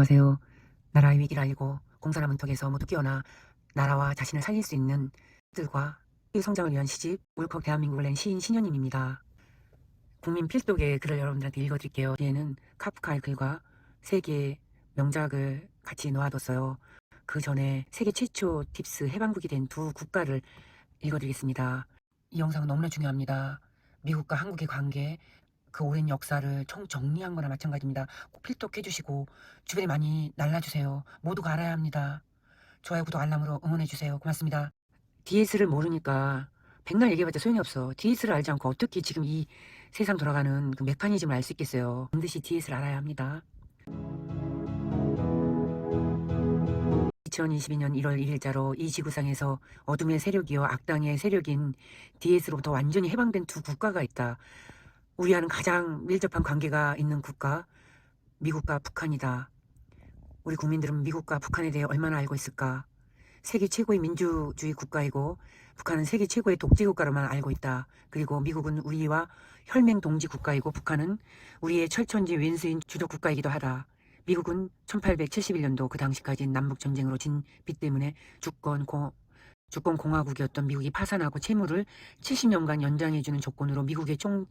안녕하세요. 나라의 위기를 알고 공산화 문턱에서 모두 깨어나 나라와 자신을 살릴 수 있는 들과 성장을 위한 시집 울컥 대한민국을 낸 시인 신현임입니다. 국민 필독의 글을 여러분들한테 읽어드릴게요. 뒤에는 카프카의 글과 세 개의 명작을 같이 놓아뒀어요. 그 전에 세계 최초 팁스 해방국이 된 두 국가를 읽어드리겠습니다. 이 영상은 너무나 중요합니다. 미국과 한국의 관계, 그 오랜 역사를 정리한 거나 마찬가지입니다. 꼭 필독해주시고 주변에 많이 날라주세요. 모두가 알아야 합니다. 좋아요, 구독, 알람으로 응원해주세요. 고맙습니다. DS를 모르니까 백날 얘기해봤자 소용이 없어. DS를 알지 않고 어떻게 지금 이 세상 돌아가는 그 메커니즘을 알 수 있겠어요. 반드시 DS를 알아야 합니다. 2022년 1월 1일자로 이 지구상에서 어둠의 세력이요 악당의 세력인 DS로부터 완전히 해방된 두 국가가 있다. 우리와는 가장 밀접한 관계가 있는 국가, 미국과 북한이다. 우리 국민들은 미국과 북한에 대해 얼마나 알고 있을까? 세계 최고의 민주주의 국가이고 북한은 세계 최고의 독재 국가로만 알고 있다. 그리고 미국은 우리와 혈맹 동지 국가이고 북한은 우리의 철천지 왼수인 주적 국가이기도 하다. 미국은 1871년도 그 당시까지 남북전쟁으로 진 빚 때문에 주권공화국이었던 미국이 파산하고 채무를 70년간 연장해주는 조건으로 미국의 총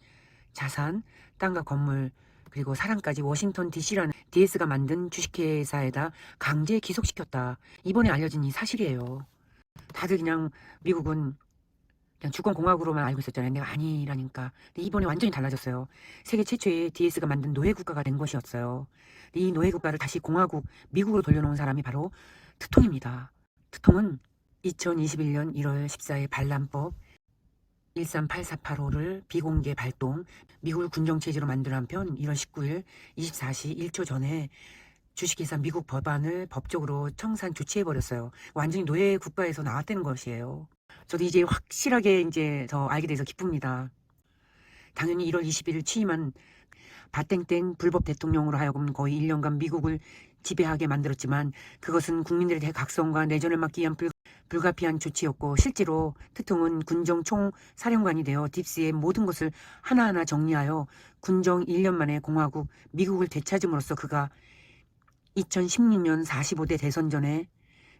자산, 땅과 건물, 그리고 사람까지 워싱턴 DC라는 DS가 만든 주식회사에다 강제 기속시켰다. 이번에 알려진 이 사실이에요. 다들 그냥 미국은 그냥 주권공화국으로만 알고 있었잖아요. 내가 아니라니까. 근데 이번에 완전히 달라졌어요. 세계 최초의 DS가 만든 노예국가가 된 것이었어요. 이 노예국가를 다시 공화국, 미국으로 돌려놓은 사람이 바로 트통입니다. 트통은 2021년 1월 14일 반란법 138485를 비공개 발동, 미국을 군정체제로 만든 한편 1월 19일 24시 1초 전에 주식회사 미국 법안을 법적으로 청산 조치해버렸어요. 완전히 노예 국가에서 나왔다는 것이에요. 저도 이제 확실하게 이제 더 알게 돼서 기쁩니다. 당연히 1월 20일 취임한 바땡땡 불법 대통령으로 하여금 거의 1년간 미국을 지배하게 만들었지만 그것은 국민들에 대해 각성과 내전을 막기 위한 불가피한 조치였고 실제로 트통은 군정 총사령관이 되어 딥스의 모든 것을 하나하나 정리하여 군정 1년 만에 공화국 미국을 되찾음으로써 그가 2016년 45대 대선 전에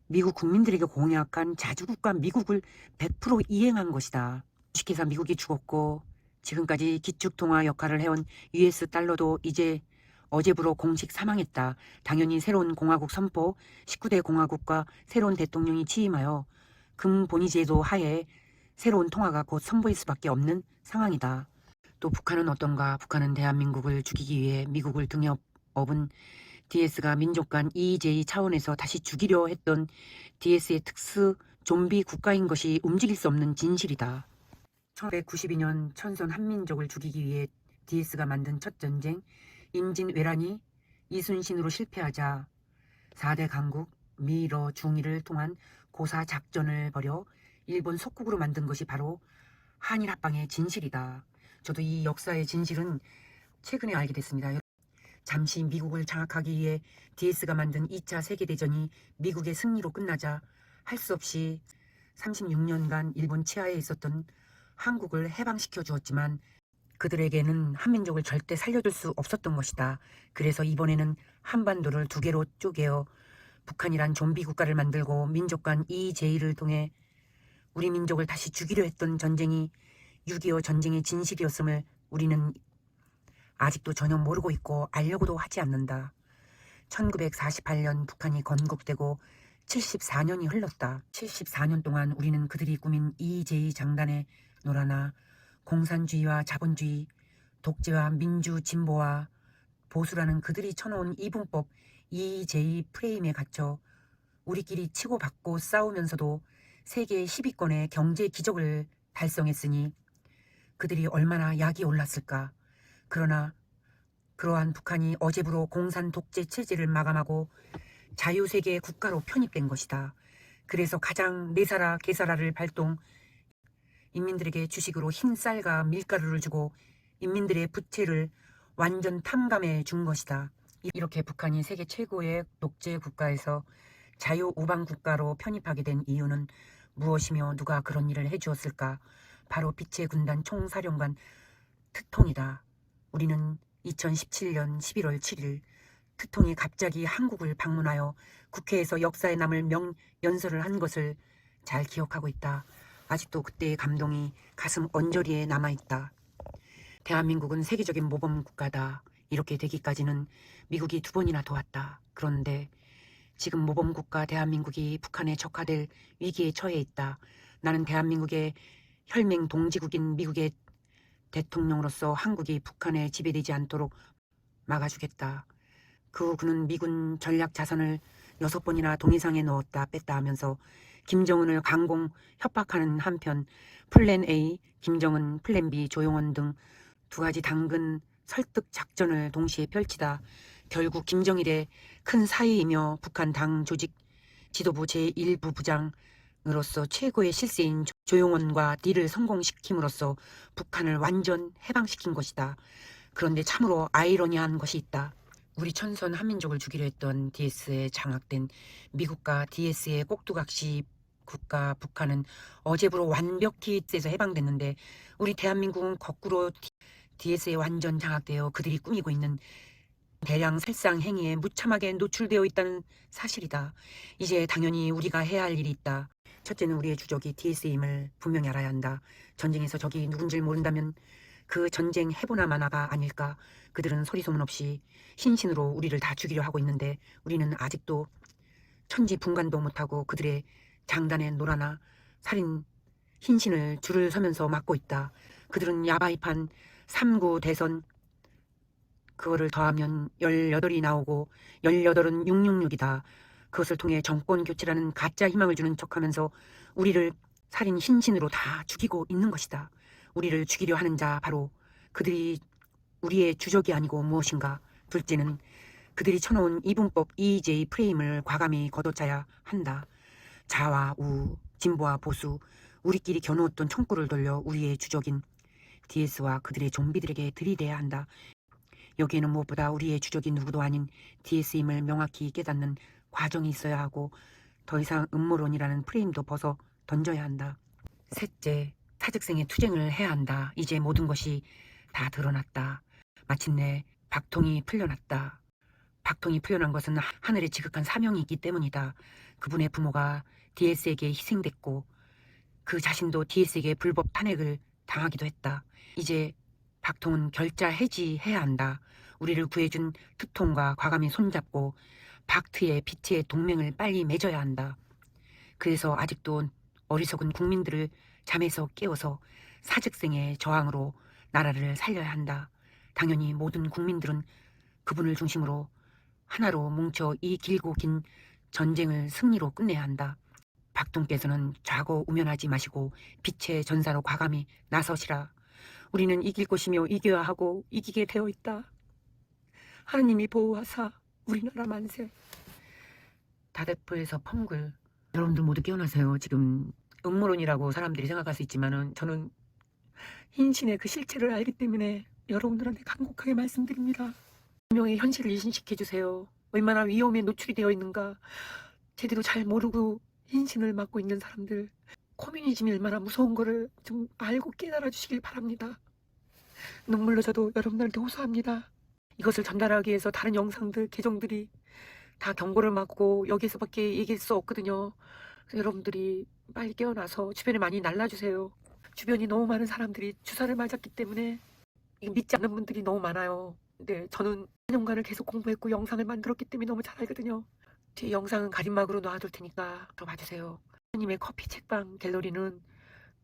미국 국민들에게 공약한 자주국가 미국을 100% 이행한 것이다. 주식회사 미국이 죽었고 지금까지 기축통화 역할을 해온 US 달러도 이제 어제부로 공식 사망했다. 당연히 새로운 공화국 선포, 19대 공화국과 새로운 대통령이 취임하여 금본위제도 하에 새로운 통화가 곧 선보일 수밖에 없는 상황이다. 또 북한은 어떤가? 북한은 대한민국을 죽이기 위해 미국을 등에 업은 DS가 민족 간 EJ 차원에서 다시 죽이려 했던 DS의 특수 좀비 국가인 것이 움직일 수 없는 진실이다. 1992년 천선 한민족을 죽이기 위해 DS가 만든 첫 전쟁 임진왜란이 이순신으로 실패하자 4대 강국 미러 중일을 통한 고사 작전을 벌여 일본 속국으로 만든 것이 바로 한일 합방의 진실이다. 저도 이 역사의 진실은 최근에 알게 됐습니다. 잠시 미국을 장악하기 위해 DS가 만든 2차 세계대전이 미국의 승리로 끝나자 할 수 없이 36년간 일본 치하에 있었던 한국을 해방시켜 주었지만 그들에게는 한민족을 절대 살려둘 수 없었던 것이다. 그래서 이번에는 한반도를 두 개로 쪼개어 북한이란 좀비 국가를 만들고 민족 간 EJ를 통해 우리 민족을 다시 죽이려 했던 전쟁이 6.25 전쟁의 진실이었음을 우리는 아직도 전혀 모르고 있고 알려고도 하지 않는다. 1948년 북한이 건국되고 74년이 흘렀다. 74년 동안 우리는 그들이 꾸민 EJ 장단에 놀아나 공산주의와 자본주의, 독재와 민주 진보와 보수라는 그들이 쳐놓은 이분법 EJ 프레임에 갇혀 우리끼리 치고받고 싸우면서도 세계 10위권의 경제 기적을 달성했으니 그들이 얼마나 약이 올랐을까. 그러나 그러한 북한이 어제부로 공산 독재 체제를 마감하고 자유세계 국가로 편입된 것이다. 그래서 가장 내사라 개사라를 발동, 인민들에게 주식으로 흰 쌀과 밀가루를 주고 인민들의 부채를 완전 탕감해 준 것이다. 이렇게 북한이 세계 최고의 독재 국가에서 자유우방 국가로 편입하게 된 이유는 무엇이며 누가 그런 일을 해주었을까? 바로 빛의 군단 총사령관 트통이다. 우리는 2017년 11월 7일 트통이 갑자기 한국을 방문하여 국회에서 역사에 남을 명연설을 한 것을 잘 기억하고 있다. 아직도 그때의 감동이 가슴 언저리에 남아있다. 대한민국은 세계적인 모범 국가다. 이렇게 되기까지는 미국이 2번이나 도왔다. 그런데 지금 모범 국가 대한민국이 북한에 적화될 위기에 처해 있다. 나는 대한민국의 혈맹 동지국인 미국의 대통령으로서 한국이 북한에 지배되지 않도록 막아주겠다. 그 후 그는 미군 전략 자산을 6번이나 동의상에 넣었다 뺐다 하면서 김정은을 강공 협박하는 한편 플랜 A, 김정은, 플랜 B, 조용원 등 2가지 당근 설득 작전을 동시에 펼치다 결국 김정일의 큰 사위이며 북한 당 조직 지도부 제1부부장으로서 최고의 실세인 조용원과 딜을 성공시킴으로써 북한을 완전 해방시킨 것이다. 그런데 참으로 아이러니한 것이 있다. 우리 천선 한민족을 주기로 했던 DS에 장악된 미국과 DS의 꼭두각시 국가 북한은 어제부로 완벽히 DS에서 해방됐는데 우리 대한민국은 거꾸로 DS에 완전 장악되어 그들이 꾸미고 있는 대량 살상 행위에 무참하게 노출되어 있다는 사실이다. 이제 당연히 우리가 해야 할 일이 있다. 첫째는 우리의 주적이 DS임을 분명히 알아야 한다. 전쟁에서 적이 누군지 모른다면 그 전쟁 해보나 마나가 아닐까. 그들은 소리소문 없이 신신으로 우리를 다 죽이려 하고 있는데 우리는 아직도 천지분간도 못하고 그들의 장단에 놀아나 살인 흰신을 줄을 서면서 막고 있다. 그들은 야바이판 3구 대선 그거를 더하면 18이 나오고 18은 666이다. 그것을 통해 정권 교체라는 가짜 희망을 주는 척하면서 우리를 살인 흰신으로 다 죽이고 있는 것이다. 우리를 죽이려 하는 자 바로 그들이 우리의 주적이 아니고 무엇인가. 둘째는 그들이 쳐놓은 이분법 EJ 프레임을 과감히 걷어차야 한다. 자와 우, 진보와 보수, 우리끼리 겨누었던 총구를 돌려 우리의 주적인 DS와 그들의 좀비들에게 들이대야 한다. 여기에는 무엇보다 우리의 주적이 누구도 아닌 DS임을 명확히 깨닫는 과정이 있어야 하고 더 이상 음모론이라는 프레임도 벗어 던져야 한다. 셋째, 사직생의 투쟁을 해야 한다. 이제 모든 것이 다 드러났다. 마침내 박통이 풀려났다. 박통이 풀려난 것은 하늘의 지극한 사명이 있기 때문이다. 그분의 부모가 DS에게 희생됐고 그 자신도 DS에게 불법 탄핵을 당하기도 했다. 이제 박통은 결자 해지해야 한다. 우리를 구해준 트통과 과감히 손잡고 박트의 빛의 동맹을 빨리 맺어야 한다. 그래서 아직도 어리석은 국민들을 잠에서 깨워서 사직생의 저항으로 나라를 살려야 한다. 당연히 모든 국민들은 그분을 중심으로 하나로 뭉쳐 이 길고 긴 전쟁을 승리로 끝내야 한다. 박통께서는 좌고우면하지 마시고 빛의 전사로 과감히 나서시라. 우리는 이길 것이며 이겨야 하고 이기게 되어 있다. 하느님이 보호하사 우리나라 만세. 다대포에서 펑글. 여러분들 모두 깨어나세요. 지금 음모론이라고 사람들이 생각할 수 있지만은 저는 흰신의 그 실체를 알기 때문에 여러분들한테 간곡하게 말씀드립니다. 운명의 현실을 인식해주세요. 얼마나 위험에 노출이 되어 있는가 제대로 잘 모르고 흰신을 맡고 있는 사람들, 코뮤니즘이 얼마나 무서운 거를 좀 알고 깨달아 주시길 바랍니다. 눈물로 저도 여러분들한테 호소합니다. 이것을 전달하기 위해서 다른 영상들, 계정들이 다 경고를 맞고 여기서밖에 얘기할 수 없거든요. 그래서 여러분들이 빨리 깨어나서 주변에 많이 날라주세요. 주변이 너무 많은 사람들이 주사를 맞았기 때문에 믿지 않는 분들이 너무 많아요. 근데 저는 4년간을 계속 공부했고 영상을 만들었기 때문에 너무 잘 알거든요. 제 영상은 가림막으로 놔둘 테니까 들어봐주세요. 하나님의 커피 책방 갤러리는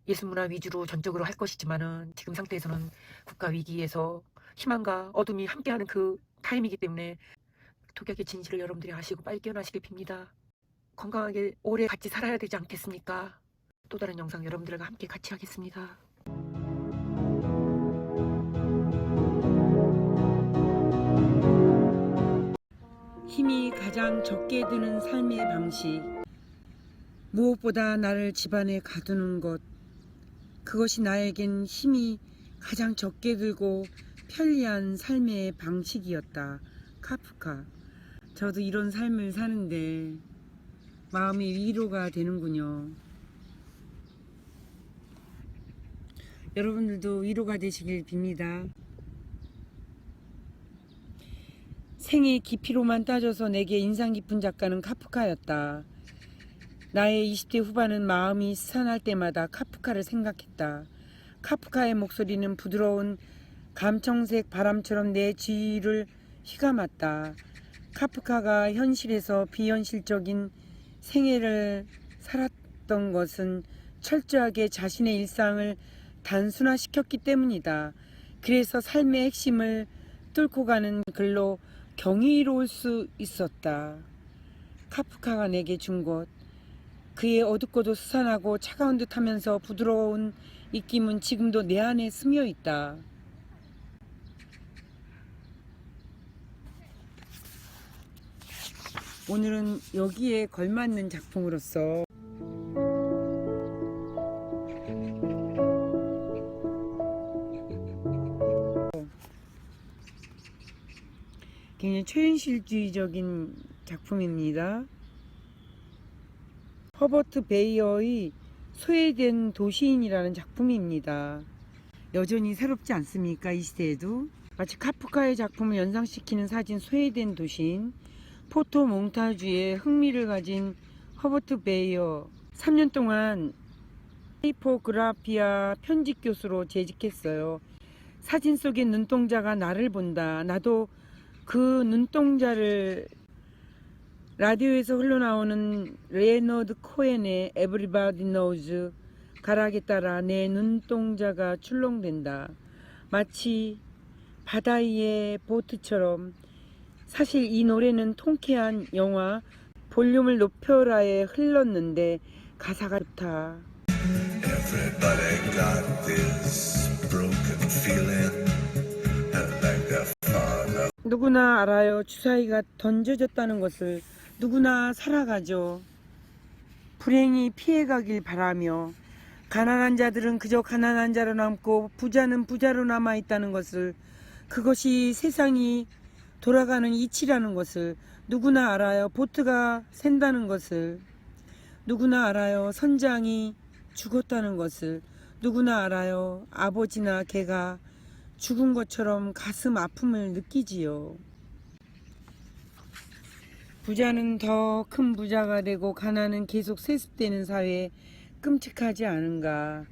예술문화 위주로 전적으로 할 것이지만은 지금 상태에서는 국가 위기에서 희망과 어둠이 함께하는 그 타임이기 때문에 독약의 진실을 여러분들이 아시고 빨리 깨어나시길 빕니다. 건강하게 오래 같이 살아야 되지 않겠습니까? 또 다른 영상 여러분들과 함께 같이 하겠습니다. 힘이 가장 적게 드는 삶의 방식. 무엇보다 나를 집안에 가두는 것. 그것이 나에겐 힘이 가장 적게 들고 편리한 삶의 방식이었다. 카프카. 저도 이런 삶을 사는데 마음이 위로가 되는군요. 여러분들도 위로가 되시길 빕니다. 생의 깊이로만 따져서 내게 인상 깊은 작가는 카프카였다. 나의 20대 후반은 마음이 스산할 때마다 카프카를 생각했다. 카프카의 목소리는 부드러운 감청색 바람처럼 내 주위를 휘감았다. 카프카가 현실에서 비현실적인 생애를 살았던 것은 철저하게 자신의 일상을 단순화시켰기 때문이다. 그래서 삶의 핵심을 뚫고 가는 글로 경이로울 수 있었다. 카프카가 내게 준 것, 그의 어둡고도 스산하고 차가운 듯하면서 부드러운 입김은 지금도 내 안에 스며 있다. 오늘은 여기에 걸맞는 작품으로서 굉장히 초현실주의적인 작품입니다. 허버트 베이어의 소외된 도시인이라는 작품입니다. 여전히 새롭지 않습니까? 이 시대에도 마치 카프카의 작품을 연상시키는 사진 소외된 도시인, 포토 몽타주에 흥미를 가진 허버트 베이어. 3년 동안 타이포그라피아 편집 교수로 재직했어요. 사진 속의 눈동자가 나를 본다. 나도 그 눈동자를 라디오에서 흘러나오는 레너드 코엔의 Everybody Knows 가락에 따라 내 눈동자가 출렁댄다. 마치 바다 위의 보트처럼. 사실 이 노래는 통쾌한 영화 볼륨을 높여라에 흘렀는데 가사가 좋다. Everybody got this broken feeling. 누구나 알아요. 주사위가 던져졌다는 것을. 누구나 살아가죠. 불행이 피해가길 바라며. 가난한 자들은 그저 가난한 자로 남고 부자는 부자로 남아있다는 것을. 그것이 세상이 돌아가는 이치라는 것을. 누구나 알아요. 보트가 샌다는 것을. 누구나 알아요. 선장이 죽었다는 것을. 누구나 알아요. 아버지나 개가 죽은 것처럼 가슴 아픔을 느끼지요. 부자는 더 큰 부자가 되고 가난은 계속 세습되는 사회에 끔찍하지 않은가.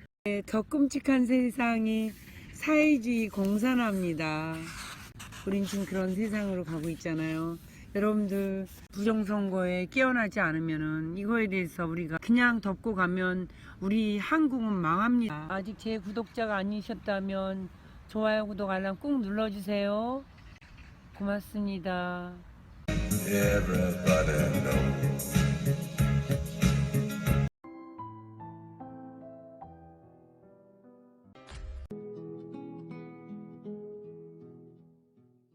더 끔찍한 세상이 사회주의 공산화입니다. 우린 지금 그런 세상으로 가고 있잖아요. 여러분들 부정선거에 깨어나지 않으면은 이거에 대해서 우리가 그냥 덮고 가면 우리 한국은 망합니다. 아직 제 구독자가 아니셨다면 좋아요, 구독, 알람 꾹 눌러주세요. 고맙습니다.